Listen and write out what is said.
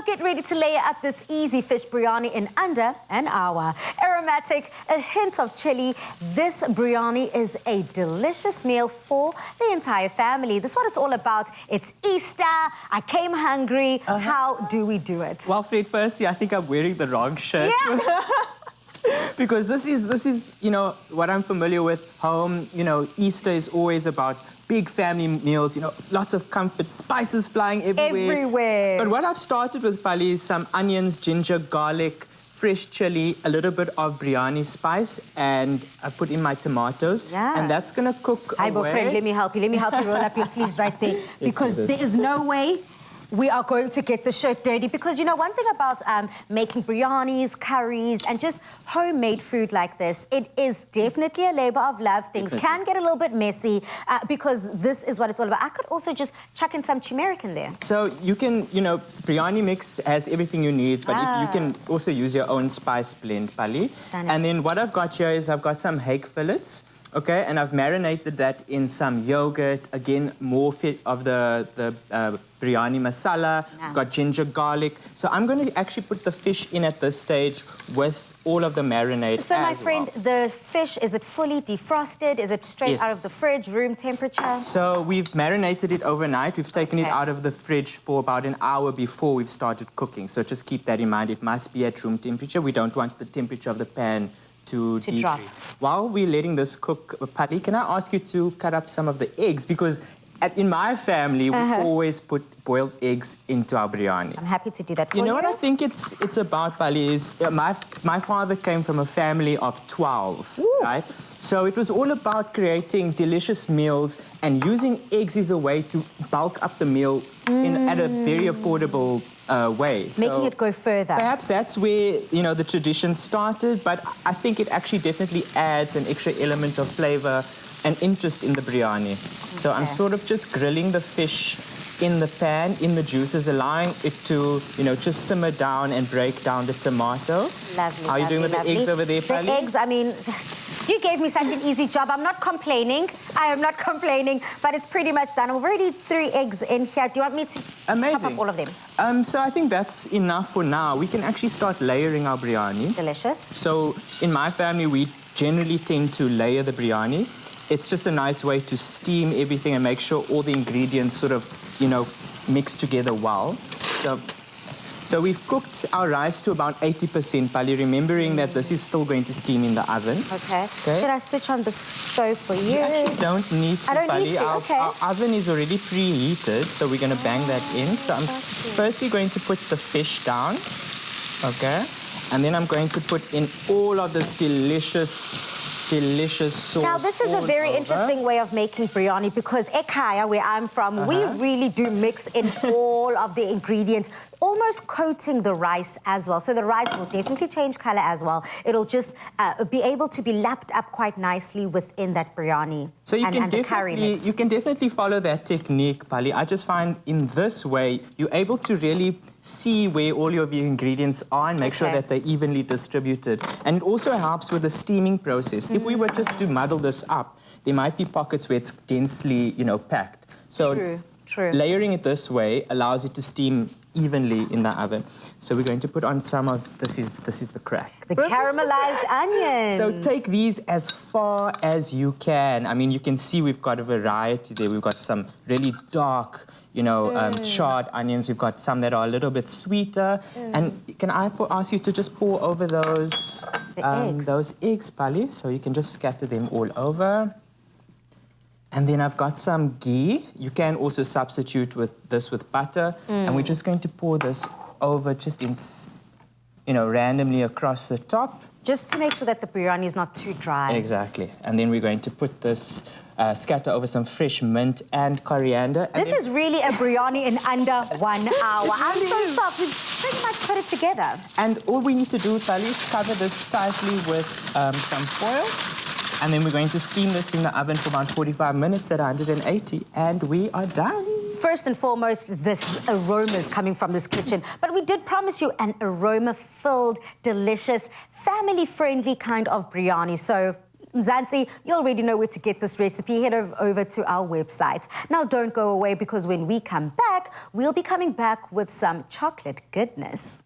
get ready to layer up this easy fish biryani in under an hour. Aromatic, a hint of chili. This biryani is a delicious meal for the entire family. This is what it's all about. It's Easter. I came hungry. How do we do it? Well, Fred, firstly, I think I'm wearing the wrong shirt. Yeah. Because this is, you know, what I'm familiar with. Home, you know, Easter is always about big family meals, you know, lots of comfort, spices flying everywhere. But what I've started with, Pali, is some onions, ginger, garlic, fresh chili, a little bit of biryani spice, and I put in my tomatoes. Yeah. And that's going to cook Hi, away. friend, let me help you. Let me help you roll up your sleeves right there. Because there is no way we are going to get the shirt dirty. Because, you know, one thing about making biryanis, curries, and just homemade food like this, it is definitely a labor of love. Things can get a little bit messy because this is what it's all about. I could also just chuck in some turmeric in there. So you can, you know, biryani mix has everything you need, but if you can also use your own spice blend, Pali. And then what I've got here is I've got some hake fillets. Okay, and I've marinated that in some yogurt. Again, more of the biryani masala. Yeah. I've got ginger, garlic. So I'm going to actually put the fish in at this stage with all of the marinade. So my friend, the fish, is it fully defrosted? Is it straight out of the fridge, room temperature? So we've marinated it overnight. We've taken it out of the fridge for about an hour before we've started cooking. So just keep that in mind. It must be at room temperature. We don't want the temperature of the pan to drop. While we're letting this cook, Pali, can I ask you to cut up some of the eggs? Because in my family, we always put boiled eggs into our biryani. I'm happy to do that for you. You know what I think it's about, Pali, is my father came from a family of 12, right? So it was all about creating delicious meals, and using eggs is a way to bulk up the meal at a very affordable way. Making it go further. Perhaps that's where, you know, the tradition started, but I think it actually definitely adds an extra element of flavor and interest in the biryani. So I'm sort of just grilling the fish in the pan, in the juices, allowing it to, you know, just simmer down and break down the tomato. Lovely. How are you doing with the eggs over there, Pali? The eggs, I mean, you gave me such an easy job. I'm not complaining. I am not complaining, but it's pretty much done. I've already 3 eggs in here. Do you want me to chop up all of them? So I think that's enough for now. We can actually start layering our biryani. Delicious. So in my family, we generally tend to layer the biryani. It's just a nice way to steam everything and make sure all the ingredients sort of, you know, mix together well. So we've cooked our rice to about 80%, Pali, remembering that this is still going to steam in the oven. Okay. Should I switch on the stove for you? You actually don't need to, Pali. Our oven is already preheated, so we're going to bang that in. So I'm firstly going to put the fish down, okay? And then I'm going to put in all of this delicious sauce. Now, this is a very interesting way of making biryani, because Ekaya, where I'm from, we really do mix in all of the ingredients, almost coating the rice as well. So the rice will definitely change color as well. It'll just be able to be lapped up quite nicely within that biryani. So you can definitely follow that technique, Pali. I just find in this way, you're able to really see where all of your ingredients are and make sure that they're evenly distributed. And it also helps with the steaming process. If we were just to muddle this up, there might be pockets where it's densely, you know, packed. So layering it this way allows it to steam evenly in the oven. So we're going to put on some of, this is the crack. The caramelized onions. So take these as far as you can. I mean, you can see we've got a variety there. We've got some really dark, you know, charred onions. We've got some that are a little bit sweeter. And can I ask you to just pour over those eggs, Pali? So you can just scatter them all over. And then I've got some ghee. You can also substitute with butter. And we're just going to pour this over just in, you know, randomly across the top. Just to make sure that the biryani is not too dry. Exactly. And then we're going to put this, scatter over some fresh mint and coriander. And this is really a biryani in under 1 hour. I'm so shocked. We've pretty much put it together. And all we need to do, Pali, is cover this tightly with some foil. And then we're going to steam this in the oven for about 45 minutes at 180, and we are done. First and foremost, this aroma is coming from this kitchen. But we did promise you an aroma-filled, delicious, family-friendly kind of biryani. So Mzansi, you already know where to get this recipe. Head over to our website. Now, don't go away, because when we come back, we'll be coming back with some chocolate goodness.